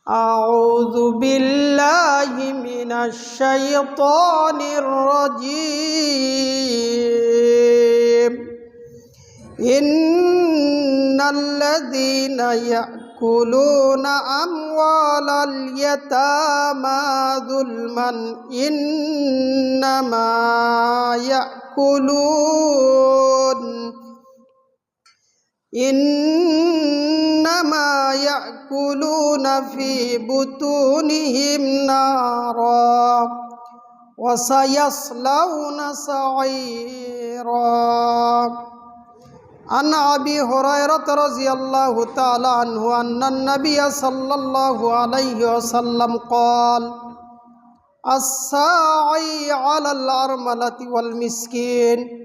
أعوذ بالله من الشيطان الرجيم إن الذين يأكلون أموال اليتامى ظلما إنما يأكلون في بطونهم نارا وسيصلون سعيرا. عن أبي هريرة رضي الله تعالى عنه أن النبي صلى الله عليه وسلم قال: الساعي على الأرملة والمسكين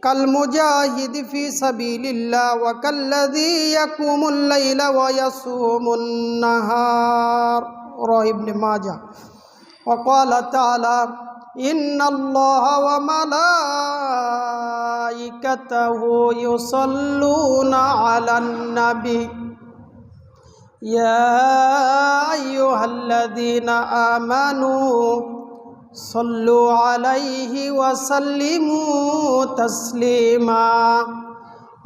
كالمجاهد في سبيل الله وكالذي يقوم الليل ويصوم النهار. رواه ابن ماجه. وقال تعالى: إن الله وملائكته يصلون على النبي يا أيها الذين آمنوا صلوا عليه وسلموا تسليما.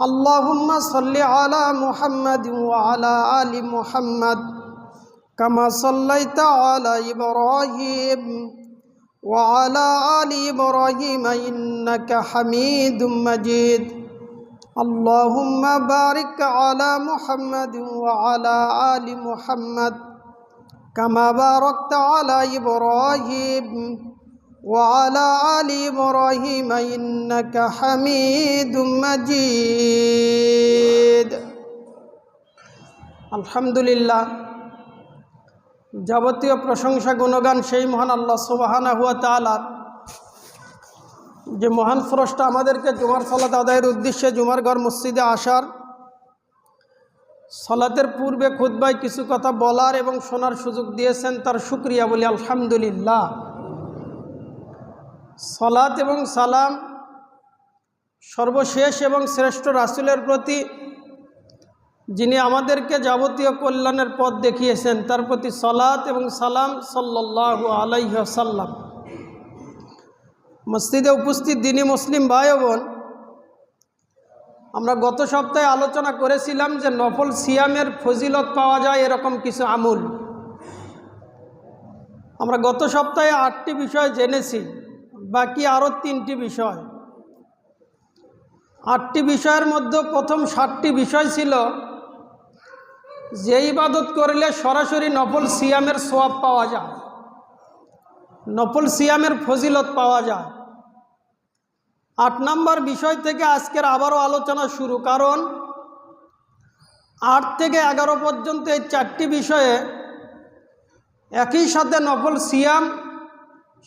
اللهم صل على محمد وعلى آل محمد كما صليت على إبراهيم وعلى آل إبراهيم إنك حميد مجيد. اللهم بارك على محمد وعلى آل محمد كما باركت على إبراهيم وعلى آل إبراهيم إنك حميد مجيد. আলহামদুলিল্লাহ, যাবতীয় প্রশংসা গুণগান সেই মহান আল্লাহ সুবহানাহু ওয়া তাআলার, যে মহান স্রষ্টা আমাদেরকে জুমার সালাত আদায়ের উদ্দেশ্যে জুমার ঘর মসজিদে আসার, সালাতের পূর্বে খুতবায় কিছু কথা বলার এবং শোনার সুযোগ দিয়েছেন, তার শুকরিয়া বলি আলহামদুলিল্লাহ। সালাত এবং সালাম সর্বশেষ এবং শ্রেষ্ঠ রাসূলের প্রতি, যিনি আমাদেরকে যাবতীয় কল্যাণের পথ দেখিয়েছেন, তার প্রতি সালাত এবং সালাম সাল্লাল্লাহু আলাইহি ওয়াসাল্লাম। মসজিদে উপস্থিত দিনী মুসলিম ভাই ও বোন, আমরা গত সপ্তাহে আলোচনা করেছিলাম যে নফল সিয়ামের ফজিলত পাওয়া যায় এরকম কিছু আমল। আমরা গত সপ্তাহে 8টি বিষয় জেনেছি, বাকি আরও 3টি বিষয়। 8টি বিষয়ের মধ্যে প্রথম 7টি বিষয় ছিল যে ইবাদত করলে সরাসরি নফল সিয়ামের সওয়াব পাওয়া যায়, নফল সিয়ামের ফজিলত পাওয়া যায়। 8 নম্বর বিষয় থেকে আজকের আবারও আলোচনা শুরু, কারণ 8 থেকে 11 পর্যন্ত এই 4টি বিষয়ে একই সাথে নফল সিয়াম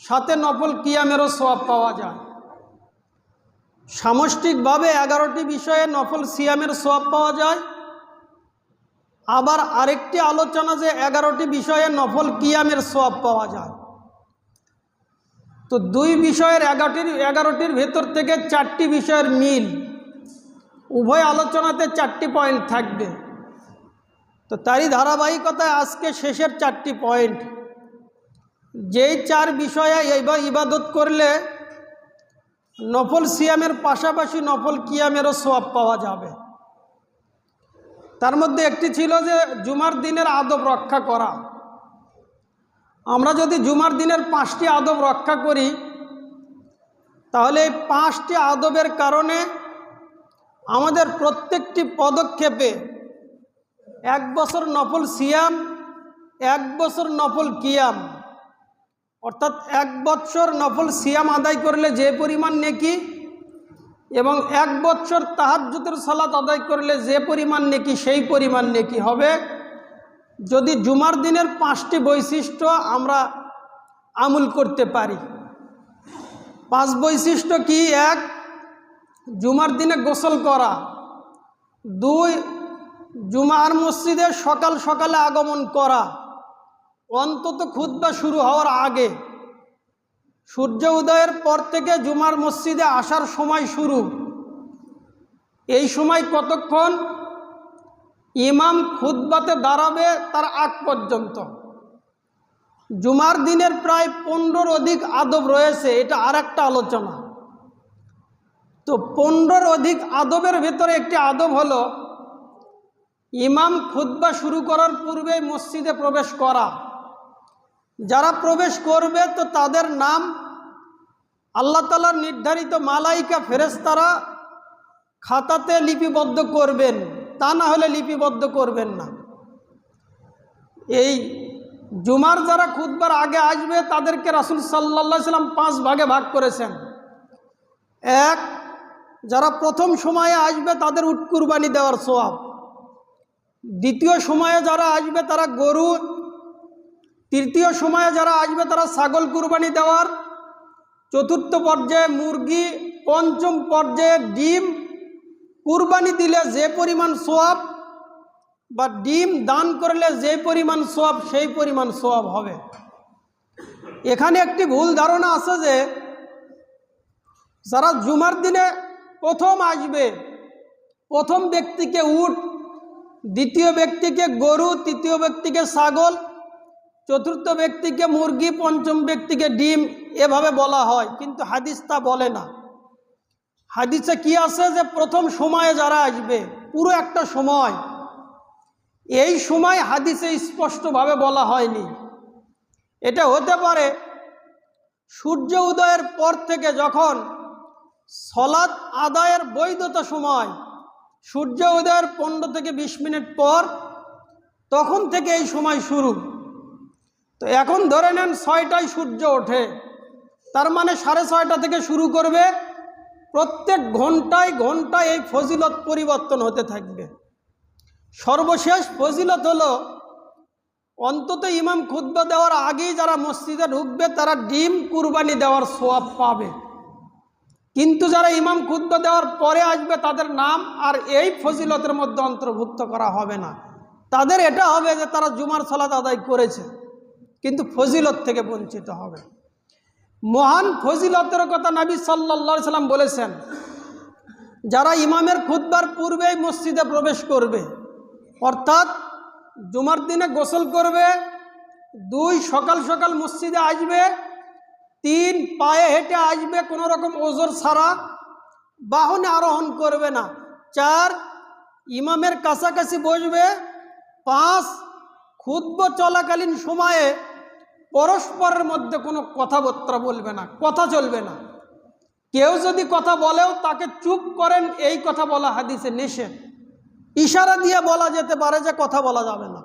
সাথে নফল কিয়ামেরও সওয়াব পাওয়া যায়। সামষ্টিকভাবে 11টি বিষয়ে নফল সিয়ামের সওয়াব পাওয়া যায়, আবার আরেকটি আলোচনা যে 11টি বিষয়ে নফল কিয়ামের সওয়াব পাওয়া যায়। তো 2 বিষয়ের 11টির ভেতর থেকে 4টি বিষয়ের মিল, উভয় আলোচনাতে 4টি পয়েন্ট থাকবে। তো তারই ধারাবাহিকতায় আজকে শেষের 4টি পয়েন্ট, যেই 4 বিষয়ে ইবাদত করলে নফল সিয়ামের পাশাপাশি নফল কিয়ামেরও সওয়াব পাওয়া যাবে। তার মধ্যে একটি ছিল যে জুমার দিনের আদব রক্ষা করা। আমরা যদি জুমার দিনের 5টি আদব রক্ষা করি, তাহলে এই 5টি আদবের কারণে আমাদের প্রত্যেকটি পদক্ষেপে 1 বছর নফল সিয়াম, 1 বছর নফল কিয়াম, অর্থাৎ 1 বছর নফল সিয়াম আদায় করলে যে পরিমাণ নেকি এবং 1 বছর তাহাজ্জুদের সালাত আদায় করলে যে পরিমাণ নেকি, সেই পরিমাণ নেকি হবে যদি জুমার দিনের 5টি বৈশিষ্ট্য আমরা আমল করতে পারি। 5 বৈশিষ্ট্য কি? 1, জুমার দিনে গোসল করা। 2, জুমার মসজিদে সকাল সকালে আগমন করা, অন্তত খুতবা শুরু হওয়ার আগে। সূর্য উদয়ের পর থেকে জুমার মসজিদে আসার সময় শুরু, এই সময় কতক্ষণ? ইমাম খুতবাতে দাঁড়াবে তার আগ পর্যন্ত। জুমার দিনের প্রায় 15-র অধিক আদব রয়েছে, এটা আর একটা আলোচনা। তো 15-র অধিক আদবের ভেতরে একটি আদব হলো ইমাম খুতবা শুরু করার পূর্বে মসজিদে প্রবেশ করা। যারা প্রবেশ করবে তো তাদের নাম আল্লাহ তাআলার নির্ধারিত মালাইকা ফেরেশতারা খাতাতে লিপিবদ্ধ করবেন, তা না হলে লিপিবদ্ধ করবেন না। এই জুমার যারা খুতবার আগে আসবে তাদেরকে রাসূল সাল্লাল্লাহু আলাইহি সাল্লাম 5 ভাগে ভাগ করেছেন। এক, যারা প্রথম সময়ে আসবে তাদের উট কুরবানি দেওয়ার সওয়াব। দ্বিতীয় সময়ে যারা আসবে তারা গরু, তৃতীয় সময়ে যারা আসবে তারা ছাগল কুরবানি দেওয়ার, চতুর্থ পর্যায়ে মুরগি, পঞ্চম পর্যায়ে ডিম কুরবানি দিলে যে পরিমাণ সওয়াব বা ডিম দান করলে যে পরিমাণ সওয়াব সেই পরিমাণ সওয়াব হবে। এখানে একটি ভুল ধারণা আছে যে যারা জুমার দিনে প্রথম আসবে, প্রথম ব্যক্তিকে উট, দ্বিতীয় ব্যক্তিকে গরু, তৃতীয় ব্যক্তিকে ছাগল, চতুর্থ ব্যক্তিকে মুরগি, পঞ্চম ব্যক্তিকে ডিম, এভাবে বলা হয়, কিন্তু হাদিস তা বলে না। হাদিসে কি আছে যে প্রথম সময়ে যারা আসবে, পুরো একটা সময়, এই সময় হাদিসে স্পষ্টভাবে বলা হয়নি। এটা হতে পারে সূর্য উদয়ের পর থেকে, যখন সলাত আদায়ের বৈধতা সময়, সূর্য উদয়ের 15 থেকে 20 মিনিট পর, তখন থেকে এই সময় শুরু। তো এখন ধরে নেন 6টায় সূর্য ওঠে, তার মানে 6:30 থেকে শুরু করবে, প্রত্যেক ঘন্টায় ঘন্টায় এই ফজিলত পরিবর্তন হতে থাকবে। সর্বশেষ ফজিলত হলো অন্তত ইমাম খুতবা দেওয়ার আগেই যারা মসজিদে ঢুকবে তারা ডিম কুরবানি দেওয়ার সওয়াব পাবে, কিন্তু যারা ইমাম খুতবা দেওয়ার পরে আসবে তাদের নাম আর এই ফজিলতের মধ্যে অন্তর্ভুক্ত করা হবে না। তাদের এটা হবে যে তারা জুমার সালাত আদায় করেছে, কিন্তু ফজিলত থেকে বঞ্চিত হবে। মহান ফজিলতের কথা নবী সাল্লাল্লাহু আলাইহি সাল্লাম বলেছেন, যারা ইমামের খুতবার পূর্বেই মসজিদে প্রবেশ করবে, অর্থাৎ জুমার দিনে গোসল করবে, 2 সকাল সকাল মসজিদে আসবে, 3 পায়ে হেঁটে আসবে কোনো রকম ওজর ছাড়া, বাহনে আরোহণ করবে না, 4 ইমামের কাছাকাছি বসবে, 5 খুতবা চলাকালীন সময়ে পরস্পরের মধ্যে কোনো কথাবার্তা বলবে না, কথা চলবে না। কেউ যদি কথা বলেও তাকে চুপ করেন, এই কথা বলা হাদিসে নিষেধ। ইশারা দিয়ে বলা যেতে পারে যে কথা বলা যাবে না,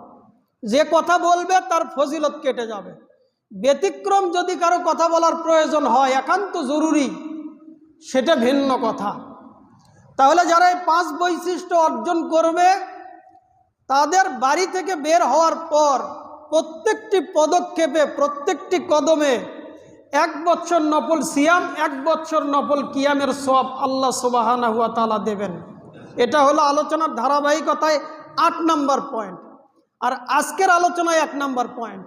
যে কথা বলবে তার ফজিলত কেটে যাবে। ব্যতিক্রম যদি কারো কথা বলার প্রয়োজন হয়, একান্ত জরুরি, সেটা ভিন্ন কথা। তাহলে যারা এই 5 বৈশিষ্ট্য অর্জন করবে, তাদের বাড়ি থেকে বের হওয়ার পর প্রত্যেকটি পদক্ষেপে, প্রত্যেকটি কদমে 1 বছর নফল সিয়াম, 1 বছর নফল কিয়ামের সওয়াব আল্লাহ সুবহানাহু ওয়া তাআলা দেবেন। এটা হলো আলোচনার ধারাবাহিকতায় 8 নম্বর পয়েন্ট। আর আজকের আলোচনায় 1 নম্বর পয়েন্ট।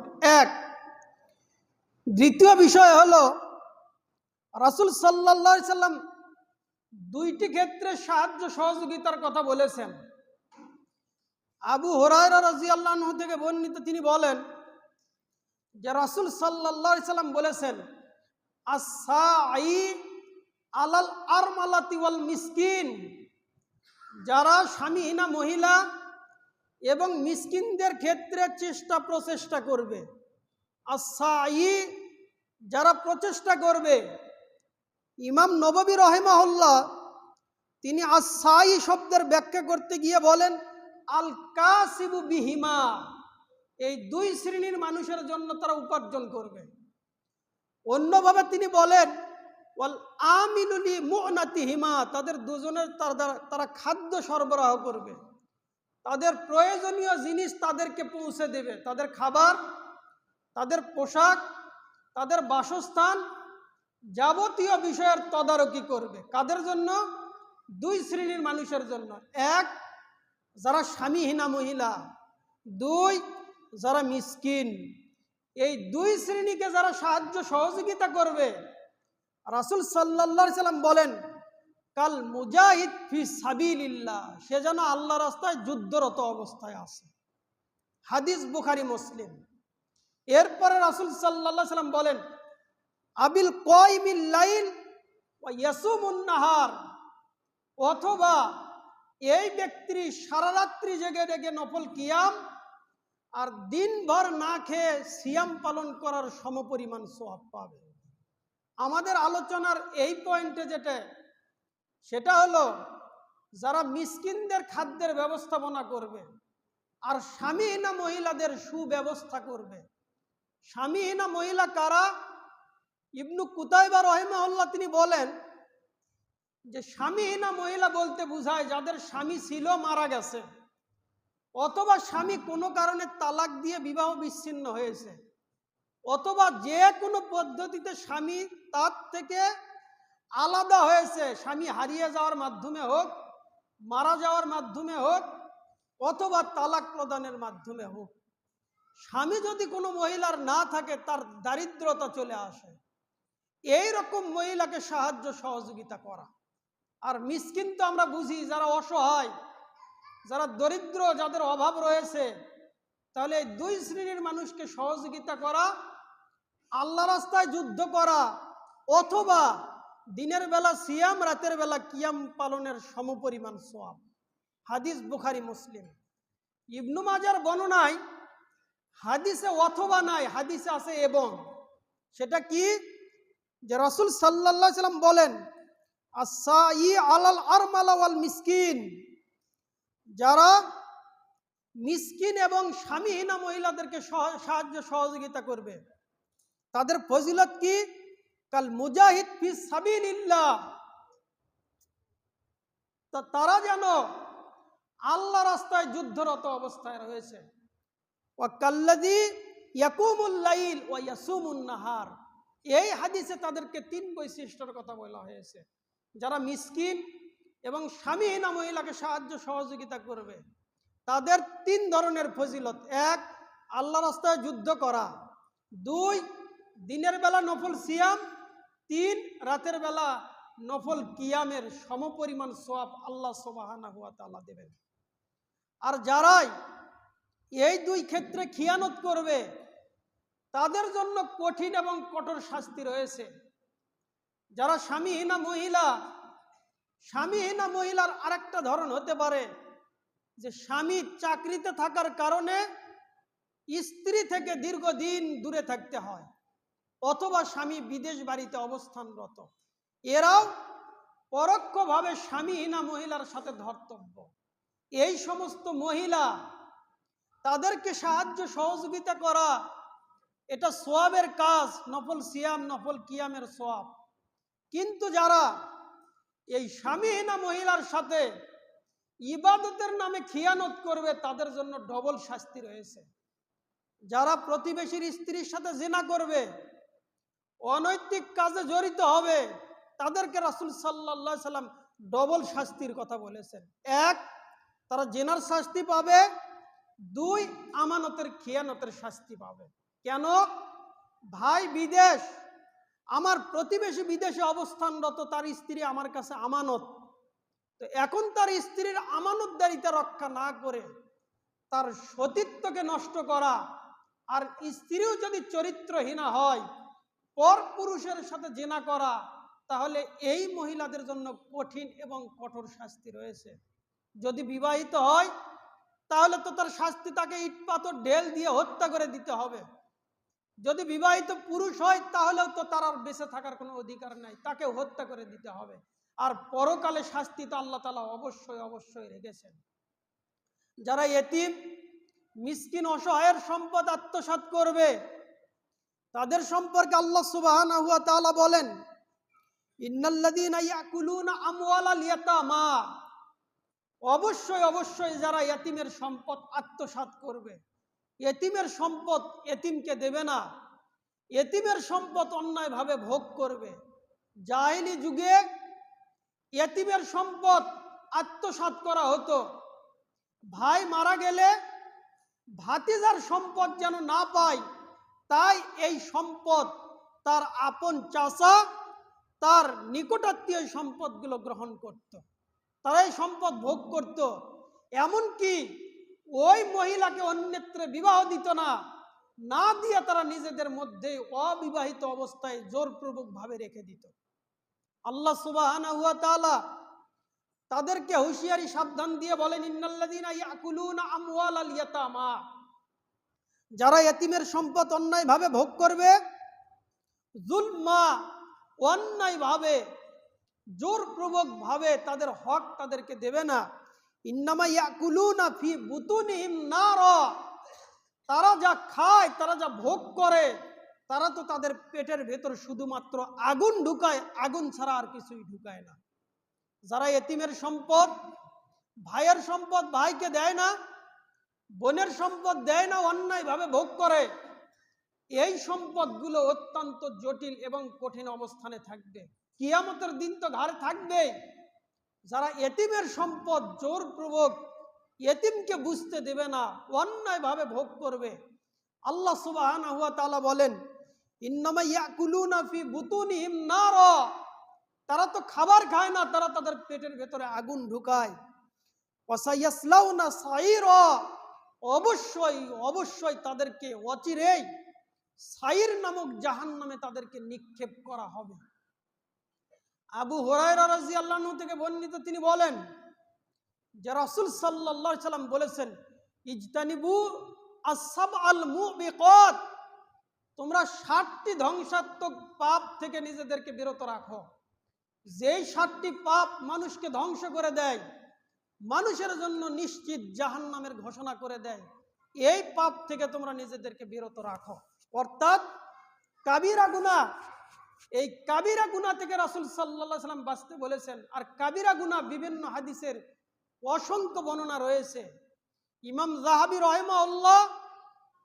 দ্বিতীয় বিষয় হলো রাসূল সাল্লাল্লাহু আলাইহি সাল্লাম 2টি ক্ষেত্রে সাহায্য সহযোগিতার কথা বলেছেন। আবু হুরায়রা রাদিয়াল্লাহু আনহু থেকে বর্ণিত, তিনি বলেন যে রাসূল সাল্লাল্লাহু আলাইহি সাল্লাম বলেছেন, আস-সাঈ আলাল আরমালাতি ওয়াল মিসকিন, যারা স্বামীহীনা মহিলা এবং মিসকিনদের ক্ষেত্রে চেষ্টা প্রচেষ্টা করবে, আস-সাঈ যারা প্রচেষ্টা করবে। ইমাম নববী রাহিমাহুল্লাহ তিনি আস-সাঈ শব্দের ব্যাখ্যা করতে গিয়ে বলেন, আল কাসিবু বিহিমা, এই 2 শ্রেণীর মানুষের জন্য তারা উপার্জন করবে। অন্যভাবে তিনি বলেন, ওয়াল আমিলু লি মুনাতিহিমা, তাদের দুজনের তারা খাদ্য সরবরাহ করবে, তাদের প্রয়োজনীয় জিনিস তাদেরকে পৌঁছে দেবে, তাদের খাবার, তাদের পোশাক, তাদের বাসস্থান, যাবতীয় বিষয়ের তদারকি করবে। কাদের জন্য? 2 শ্রেণীর মানুষের জন্য। 1, যারা স্বামীহীনা মহিলা, 2, যারা মিসকিন। এই 2 শ্রেণীকে যারা সাহায্য সহযোগিতা করবে, রাসূল সাল্লাল্লাহু আলাইহি সাল্লাম বলেন, কাল মুজাহিদ ফি সাবিলিল্লাহ, সে যেন আল্লাহ রাস্তায় যুদ্ধরত অবস্থায় আছে। হাদিস বুখারী মুসলিম। এরপরে রাসূল সাল্লাল্লাহু আলাইহি সাল্লাম বলেন, আবিল কাইমিল লাইল ওয়া ইয়াসুমুন নাহার, অথবা এই ব্যক্তি সারা রাত্রি জেগে জেগে নফল কিয়াম আর দিনভর না খেয়ে সিয়াম পালন করার সমপরিমাণ সওয়াব পাবে। আমাদের আলোচনার এই পয়েন্টে সেটা হলো, যারা মিসকিনদের খাদ্যের ব্যবস্থাপনা করবে আর স্বামীহীনা মহিলাদের সুব্যবস্থা করবে। স্বামীহীনা মহিলা কারা? ইবনু কুতাইবা রাহিমাহুল্লাহ তিনি বলেন যে স্বামীহীনা মহিলা বলতে বোঝায় যাদের স্বামী ছিল, মারা গেছে, অথবা স্বামী কোনো কারণে তালাক দিয়ে বিবাহ বিচ্ছিন্ন হয়েছে, অথবা যে কোনো পদ্ধতিতে স্বামী তার থেকে আলাদা হয়েছে, স্বামী হারিয়ে যাওয়ার মাধ্যমে হোক, মারা যাওয়ার মাধ্যমে হোক, অথবা তালাক প্রদানের মাধ্যমে হোক। স্বামী যদি কোনো মহিলার না থাকে, তার দারিদ্রতা চলে আসে, এই রকম মহিলাকে সাহায্য সহযোগিতা করা। আর মিসকিন তো আমরা বুঝি যারা অসহায়, যারা দরিদ্র, যাদের অভাব রয়েছে, তাহলে এই দুই শ্রেণীর মানুষকে সহযোগিতা করা, আল্লাহ রাস্তায় যুদ্ধ করা, অথবা দিনের বেলা সিয়াম, রাতের বেলা কিয়াম পালনের সমপরিমাণ সওয়াব। হাদিস বুখারী মুসলিম। ইবনু মাজার বর্ণনায় হাদিসে অথবা নাই, হাদিসে আছে এবং। সেটা কি? যে রাসূল সাল্লাল্লাহু আলাইহি সাল্লাম বলেন, আস-সাই আলাল আরমালা ওয়াল মিসকিন, যারা মিসকিন এবং স্বামীহীনা মহিলাদেরকে সাহায্য সহযোগিতা করবে, তাদের ফজিলত কি? কাল মুজাহিদ ফি সাবিলিল্লাহ, তারা যেন আল্লাহ রাস্তায় যুদ্ধরত অবস্থায় রয়েছে। ওয়া কাল্লাযী ইয়াকুমুল লাইল ওয়া ইয়াসুমুন নাহার, এই হাদিসে তাদেরকে তিন বৈশিষ্ট্যের কথা বলা হয়েছে। যারা মিসকিন এবং স্বামীহীনা মহিলাকে সাহায্য সহযোগিতা করবে, তাদের তিন ধরনের ফজিলত। এক, আল্লাহ রাস্তায় যুদ্ধ করা। দুই, দিনের বেলা নফল সিয়াম। তিন, রাতের বেলা নফল কিয়ামের সমপরিমাণ সওয়াব আল্লাহ সুবহানাহু ওয়া তাআলা দেবেন। আর যারাই এই দুই ক্ষেত্রে খিয়ানত করবে, তাদের জন্য কঠিন এবং কঠোর শাস্তি রয়েছে। যারা স্বামীহীনা মহিলা, স্বামীহীনা মহিলার আরেকটা ধরন হতে পারে যে স্বামী চাকরিতে থাকার কারণে স্ত্রী থেকে দীর্ঘদিন দূরে থাকতে হয়, অথবা স্বামী বিদেশ বাড়িতে অবস্থানরত। এরাও পরোক্ষভাবে স্বামীহীনা মহিলার সাথে ধর্তব্য। এই সমস্ত মহিলা, তাদেরকে সাহায্য সহযোগিতা করা, এটা সওয়াবের কাজ, নফল সিয়াম, নফল কিয়ামের সওয়াব। কিন্তু যারা এই স্বামীহীনা মহিলার সাথে ইবাদতের নামে খিয়ানত করবে, তাদের জন্য ডবল শাস্তি রয়েছে। যারা প্রতিবেশীর স্ত্রীর সাথে জিনা করবে, অনৈতিক কাজে জড়িত হবে, তাদেরকে রাসূল সাল্লাল্লাহু আলাইহি সাল্লাম ডবল শাস্তির কথা বলেছেন। এক, তারা জিনার শাস্তি পাবে। দুই, আমানতের খিয়ানতের শাস্তি পাবে। কেন? ভাই বিদেশ, আমার প্রতিবেশী বিদেশে অবস্থানরত, তার স্ত্রী আমার কাছে আমানত। তো এখন তার স্ত্রীর আমানতদারিতা রক্ষা না করে তার সতীত্বকে নষ্ট করা, আর স্ত্রীও যদি চরিত্রহীনা হয়, পর পুরুষের সাথে জিনা করা, তাহলে এই মহিলাদের জন্য কঠিন এবং কঠোর শাস্তি রয়েছে। যদি বিবাহিত হয়, তাহলে তো তার শাস্তি তাকে ইট পাথর ঢেল দিয়ে হত্যা করে দিতে হবে। যদি বিবাহিত পুরুষ হয়, তাহলেও তো তার আর বেঁচে থাকার কোনো অধিকার নাই, তাকে হত্যা করে দিতে হবে। আর পরকালে শাস্তি তো আল্লাহ তাআলা অবশ্যই অবশ্যই রেখেছেন। যারা এতিম, মিসকিন, অসহায়ের সম্পদ আত্মসাৎ করবে, তাদের সম্পর্কে আল্লাহ সুবহানাহু ওয়া তাআলা বলেন, ইন্নাল্লাযীনা ইয়াকুলুনা আমওয়ালাল ইয়াতামা, অবশ্যই অবশ্যই যারা এতিমের সম্পদ আত্মসাৎ করবে, এতিমের সম্পদ এতিমকে দেবে না, এতিমের সম্পদ অন্যায়ভাবে ভোগ করবে। জাহেলি যুগে এতিমের সম্পদ আত্মসাৎ করা হতো। ভাই মারা গেলে ভাতিজার সম্পদ যেন না পায়, তাই এই সম্পদ তার আপন চাচা তার নিকটাত্মীয় সম্পদগুলো গ্রহণ করত, তারা এই সম্পদ ভোগ করত। এমনকি ওই মহিলাকে অন্যত্র বিবাহ দিত না, না দিয়ে তারা নিজেদের মধ্যে অবিবাহিত অবস্থায় জোরপূর্বক ভাবে রেখে দিত। আল্লাহ সুবহানাহু ওয়া তাআলা তাদেরকে হুঁশিয়ারি সাবধান দিয়ে বলেন, ইন্নাল্লাযীনা ইয়াকুলুনা আমওয়ালাল ইয়াতামা, যারা এতিমের সম্পদ অন্যায়ভাবে ভোগ করবে, যুলমা, অন্যায়ভাবে জোরপূর্বক ভাবে তাদের হক তাদেরকে দেবে না, ইন্নামা ইয়াকুলুনা ফি বুতুনিহিম নারা, তারা যা খায়, তারা যা ভোগ করে, তারা তো তাদের পেটের ভেতর শুধুমাত্র আগুন ঢুকায়, আগুন ছাড়া আর কিছুই ঢুকায় না। যারা এতিমের সম্পদ, ভাইয়ের সম্পদ ভাইকে দেয় না, বোনের সম্পদ দেয় না, অন্যায়ভাবে ভোগ করে, এই সম্পদগুলো অত্যন্ত জটিল এবং কঠিন অবস্থানে থাকবে, কিয়ামতের দিন তো ঘাড়ে থাকবে। যারা এতিমের সম্পদ জোরপূর্বক এতিমকে বুঝতে দেবে না, অন্যায়ভাবে ভোগ করবে, আল্লাহ সুবহানাহু ওয়া তাআলা বলেন, ইন্নামা ইয়াকুলুনা ফি বুতুনিহিম নারা, তারা তো খাবার খায় না, তারা তাদের পেটের ভেতরে আগুন ঢুকায়। ওয়াসায়াসলাউনা সাইরা, অবশ্যই অবশ্যই তাদেরকে অচিরেই সাইর নামক জাহান্নামে তাদেরকে নিক্ষেপ করা হবে। আবু হুরায়রা রাদিয়াল্লাহু আনহু থেকে বর্ণিত, তিনি বলেন যে রাসূল সাল্লাল্লাহু আলাইহি সাল্লাম বলেছেন, ইজতানিবু আসসাবআল মুবিকাত, তোমরা 7টি ধ্বংসাত্মক পাপ থেকে নিজেদেরকে বিরত রাখো। যেই 7টি পাপ মানুষকে ধ্বংস করে দেয়, মানুষের জন্য নিশ্চিত জাহান্নামের ঘোষণা করে দেয়, এই পাপ থেকে তোমরা নিজেদেরকে বিরত রাখো। অর্থাৎ কাবিরা গুনাহ, এই কাবিরা গুনাহ থেকে রাসূল সাল্লাল্লাহু আলাইহি সাল্লাম বাঁচতে বলেছেন। আর কাবিরা গুনাহ বিভিন্ন হাদিসের অসংখ্য বর্ণনা রয়েছে। ইমাম যাহাবী রাহিমাহুল্লাহ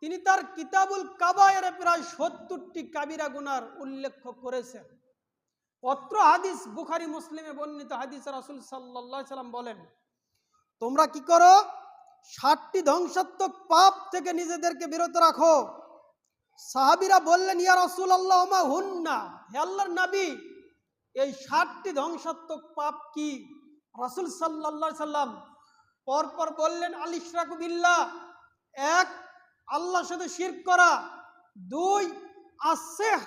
তিনি তার কিতাবুল কাবায়েরে প্রায় 70টি কাবিরা গুনার উল্লেখ করেছেন। অত্র হাদিস বুখারী মুসলিমে বর্ণিত হাদিস, রাসূল সাল্লাল্লাহু আলাইহি সাল্লাম বলেন, তোমরা কি করো, 7টি ধ্বংসাত্মক পাপ থেকে নিজেদেরকে বিরত রাখো। সাহাবীরা বললেন, ইয়া রাসূলুল্লাহ মা হুন্না, হে আল্লাহর নবী, এই 7টি ধ্বংসাত্মক পাপ কি? রাসূল সাল্লাল্লাহু আলাইহি সাল্লাম পরপর বললেন, আল ইশরাকু বিল্লাহ, 1 আল্লাহর সাথে শিরক করা, 2 আসসিহর,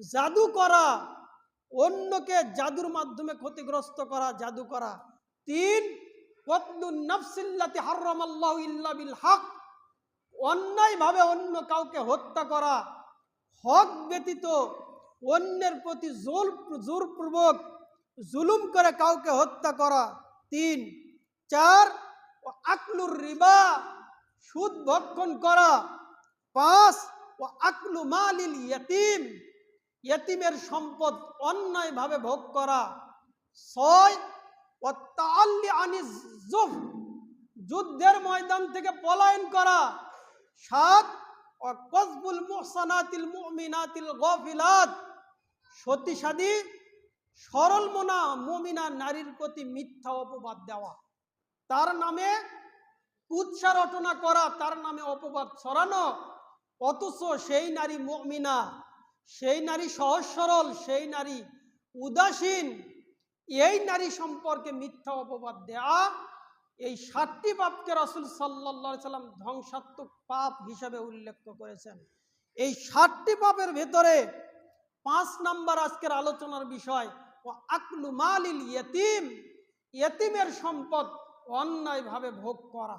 জাদু করা, অন্যকে জাদুর মাধ্যমে ক্ষতিগ্রস্ত করা, জাদু করা, 3 কতলুন নাফসিল্লাতি হারামাল্লাহু ইল্লা বিল হক, অন্যায়ভাবে অন্য কাউকে হত্যা করা, হক ব্যতীত অন্যের প্রতি জোরপূর্বক জুলুম করে কাউকে হত্যা করা, 3, 4 ও আকলুর রিবা, সুদ ভক্ষণ করা, 5 ও আকলু মালিল ইয়াতিম, ইয়াতিমের সম্পদ অন্যায়ভাবে ভোগ করা, 6 ও তাআল্লি আনিজ যুফ, যুদ্ধের ময়দান থেকে পলায়ন করা, 7 ও কযবুল মুহসানাতিল মুমিনাতিল গাফিলাত, সতীসাধী সরল মনা মুমিনা নারীর প্রতি মিথ্যা অপবাদ দেওয়া, তার নামে কুৎসা রটনা করা, তার নামে অপবাদ ছড়ানো, অথচ সেই নারী মুমিনা, সেই নারী সহজ সরল, সেই নারী উদাসীন, এই নারী সম্পর্কে মিথ্যা অপবাদ দেয়া, এই 7টি পাপকে রাসূল সাল্লাল্লাহু আলাইহি সাল্লাম ধ্বংসাত্মক পাপ হিসাবে উল্লেখ করেছেন। এই 7টি পাপের ভেতরে 5 নাম্বার আজকের আলোচনার বিষয়, ও আকলু মালিল ইয়াতিম, ইয়াতিমের সম্পদ অন্যায়ভাবে ভোগ করা।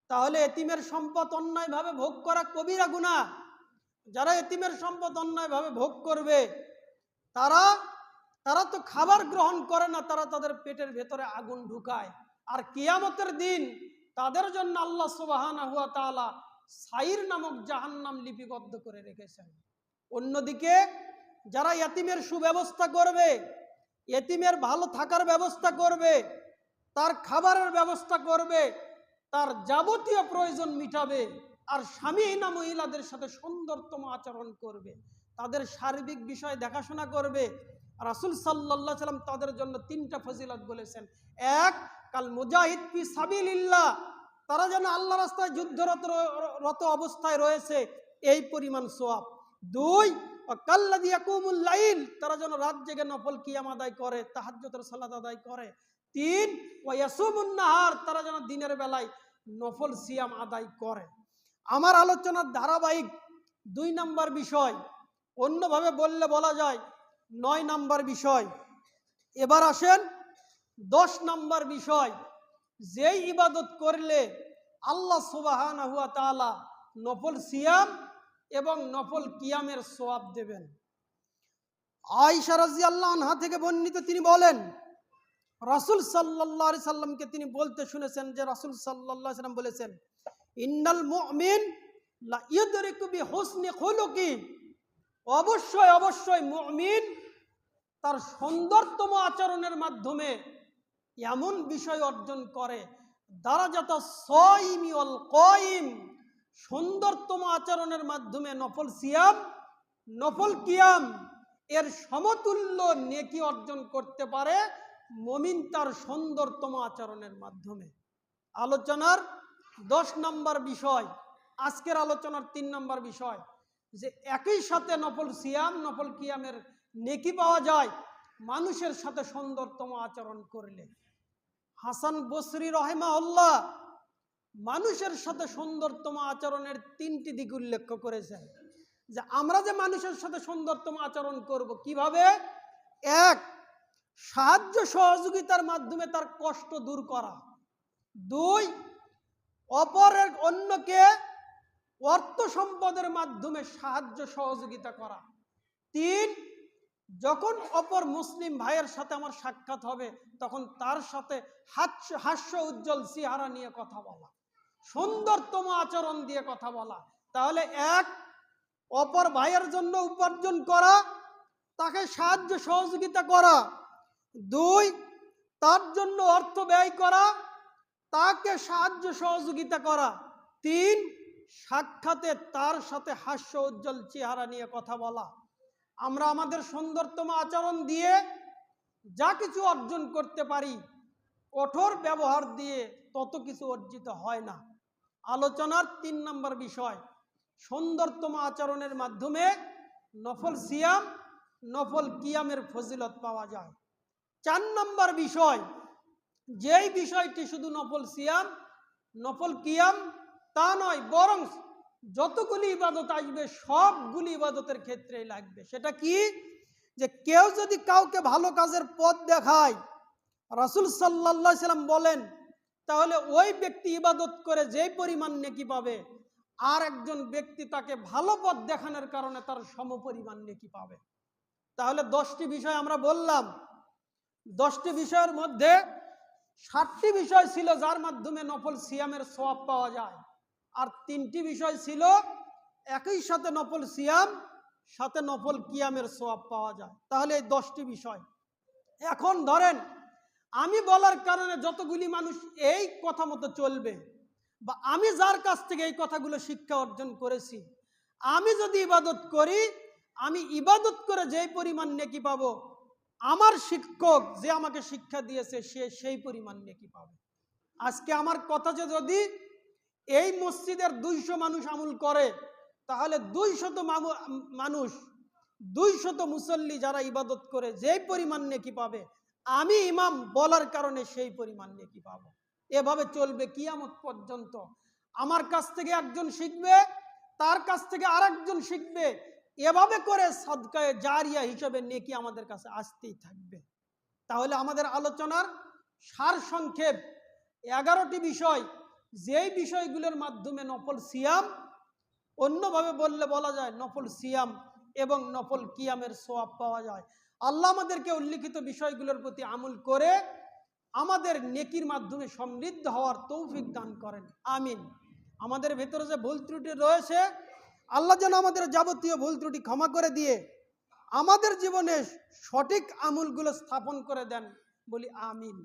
তাহলে এতিমের সম্পদ অন্যায়ভাবে ভোগ করা কবিরা গুনাহ। যারা এতিমের সম্পদ অন্যায়ভাবে ভোগ করবে, তারা তো খাবার গ্রহণ করে না, তারা তাদের পেটের ভেতরে আগুন ঢুকায়। আর কিয়ামতের দিন তাদের জন্য আল্লাহ সুবহানাহু ওয়া তাআলা সাইর নামক জাহান্নাম লিপিবদ্ধ করে রেখেছেন। অন্যদিকে যারা এতিমের সুব্যবস্থা করবে, এতিমের ভালো থাকার ব্যবস্থা করবে, তার খাবারের ব্যবস্থা করবে, তার যাবতীয় প্রয়োজন মিটাবে, আর স্বামীহীনা মহিলাদের সাথে সুন্দরতম আচরণ করবে, তাদের সার্বিক বিষয় দেখাশোনা করবে, রাসূল সাল্লাল্লাহু আলাইহি সাল্লাম তাদের জন্য 3টা ফজিলত বলেছেন। 1, কাল মুজাহিদ ফি সাবিলিল্লাহ, তারা যেন আল্লাহর রাস্তায় যুদ্ধরত অবস্থায় রয়েছে এই পরিমাণ সওয়াব। 2, কাল্লাযী ইয়াকুমুল লাইল, তারা যেন রাত জেগে নফল কিয়াম আদায় করে, তাহাজ্জুদের সালাত আদায় করে। 3 ওয়া ইয়াসুমুন নাহার, তারা যেন দিনের বেলায় নফল সিয়াম আদায় করে। আমার আলোচনার ধারাবাহিক 2 নম্বর বিষয়, অন্যভাবে বললে বলা যায় 9 নম্বর বিষয়। এবার আসেন 10 নম্বর বিষয়, যেই ইবাদত করলে আল্লাহ সুবহানাহু ওয়া তাআলা নফল সিয়াম এবং নফল কিয়ামের সওয়াব দেবেন। আয়েশা রাদিয়াল্লাহু আনহা থেকে বর্ণিত, তিনি বলেন রাসূল সাল্লাল্লাহু আলাইহি সাল্লামকে তিনি বলতে শুনেছেন যে রাসূল সাল্লাল্লাহু আলাইহি সাল্লাম বলেছেন, ইন্নাল মুমিন লা ইউদরিকু বিহুসনি খুলুকি, অবশ্যই অবশ্যই মুমিন তার সুন্দরতম আচরণের মাধ্যমে এমন বিষয় অর্জন করে, দারাজাত সাইমি ওয়াল কাইম, সুন্দরতম আচরণের মাধ্যমে নফল সিয়াম নফল কিয়াম এর সমতুল্য নেকি অর্জন করতে পারে মুমিন তার সুন্দরতম আচরণের মাধ্যমে। আলোচনার 10 নম্বর বিষয়, আজকের আলোচনার 3 নম্বর বিষয়, যে একই সাথে নফল সিয়াম নফল কিয়ামের নেকি পাওয়া যায় মানুষের সাথে সুন্দরতম আচরণ করলে। হাসান বসরি রাহিমাহুল্লাহ মানুষের সাথে সুন্দরতম আচরণের 3টি দিক উল্লেখ করেছেন, যে আমরা যে মানুষের সাথে সুন্দরতম আচরণ করব কিভাবে। 1, সাহায্য সহযোগিতার মাধ্যমে তার কষ্ট দূর করা। 2, অপরের অন্যকে অর্থ সম্পদের মাধ্যমে সাহায্য সহযোগিতা করা। 3, যখন অপর মুসলিম ভাইয়ের সাথে আমার সাক্ষাৎ হবে তখন তার সাথে হাস্য উজ্জ্বল চেহারা নিয়ে কথা বলা, সুন্দরতম আচরণ দিয়ে কথা বলা। তাহলে 1, অপর ভাইয়ের জন্য উপার্জন করা, তাকে সাহায্য সহযোগিতা করা। 2, তার জন্য অর্থ ব্যয় করা, তাকে সাহায্য সহযোগিতা করা। 3, সাক্ষাতে তার সাথে হাস্য উজ্জ্বল চেহারা নিয়ে কথা বলা। আমরা আমাদের সুন্দরতম আচরণ দিয়ে যা কিছু অর্জন করতে পারি, কঠোর ব্যবহার দিয়ে তত কিছু অর্জিত হয় না। আলোচনার 3 নম্বর বিষয়, সুন্দরতম আচরণের মাধ্যমে নফল সিয়াম নফল কিয়ামের ফজিলত পাওয়া যায়। 4 নম্বর বিষয়, যেই বিষয়টি শুধু নফল সিয়াম নফল কিয়াম তা নয়, বরং যতগুলি ইবাদত আসবে সবগুলি ইবাদতের ক্ষেত্রেই লাগবে। সেটা কি, যে কেউ যদি কাউকে ভালো কাজের পথ দেখায়, রাসূল সাল্লাল্লাহু আলাইহি সাল্লাম বলেন, তাহলে ওই ব্যক্তি ইবাদত করে যেই পরিমাণ নেকি পাবে, আর একজন ব্যক্তি তাকে ভালো পথ দেখানোর কারণে তার সমপরিমাণ নেকি পাবে। তাহলে 10টি বিষয় আমরা বললাম। 10টি বিষয়ের মধ্যে 7টি বিষয় ছিল যার মাধ্যমে নফল সিয়ামের সওয়াব পাওয়া যায়, আর 3টি বিষয় ছিল একই সাথে নফল সিয়াম সাথে নফল কিয়ামের সওয়াব পাওয়া যায়। তাহলে এই 10টি বিষয়। এখন ধরেন আমি বলার কারণে যতগুলি মানুষ এই কথা মতো চলবে, বা আমি যার কাছ থেকে এই কথাগুলো শিক্ষা অর্জন করেছি, আমি যদি ইবাদত করি, আমি ইবাদত করে যেই পরিমাণ নেকি পাবো, আমার শিক্ষক যে আমাকে শিক্ষা দিয়েছে সে সেই পরিমাণ নেকি পাবে। আজকে আমার কথা যে যদি এই মসজিদের 200 মানুষ আমল করে, তাহলে 200 মানুষ 200 মুসল্লি যারা ইবাদত করে যেই পরিমাণ নেকি পাবে, আমি ইমাম বলার কারণে সেই পরিমাণ নেকি পাবো। এভাবে চলবে কিয়ামত পর্যন্ত। আমার কাছ থেকে একজন শিখবে, তার কাছ থেকে আরেকজন শিখবে, এভাবে করে সাদকায়ে জারিয়া হিসেবে নেকি আমাদের কাছে আসতেই থাকবে। তাহলে আমাদের আলোচনার সার সংক্ষেপ 11টি বিষয়, যেই বিষয়গুলোর মাধ্যমে নফল সিয়াম, অন্যভাবে বললে বলা যায় নফল সিয়াম এবং নফল কিয়ামের সওয়াব পাওয়া যায়। আল্লাহ আমাদেরকে উল্লিখিত বিষয়গুলোর প্রতি আমল করে আমাদের নেকির মাধ্যমে সমৃদ্ধ হওয়ার তৌফিক দান করেন, আমিন। আমাদের ভেতরে যে ভুল ত্রুটি রয়েছে, আল্লাহ যেন আমাদের যাবতীয় ভুল ত্রুটি ক্ষমা করে দিয়ে আমাদের জীবনে সঠিক আমলগুলো স্থাপন করে দেন, বলি আমিন।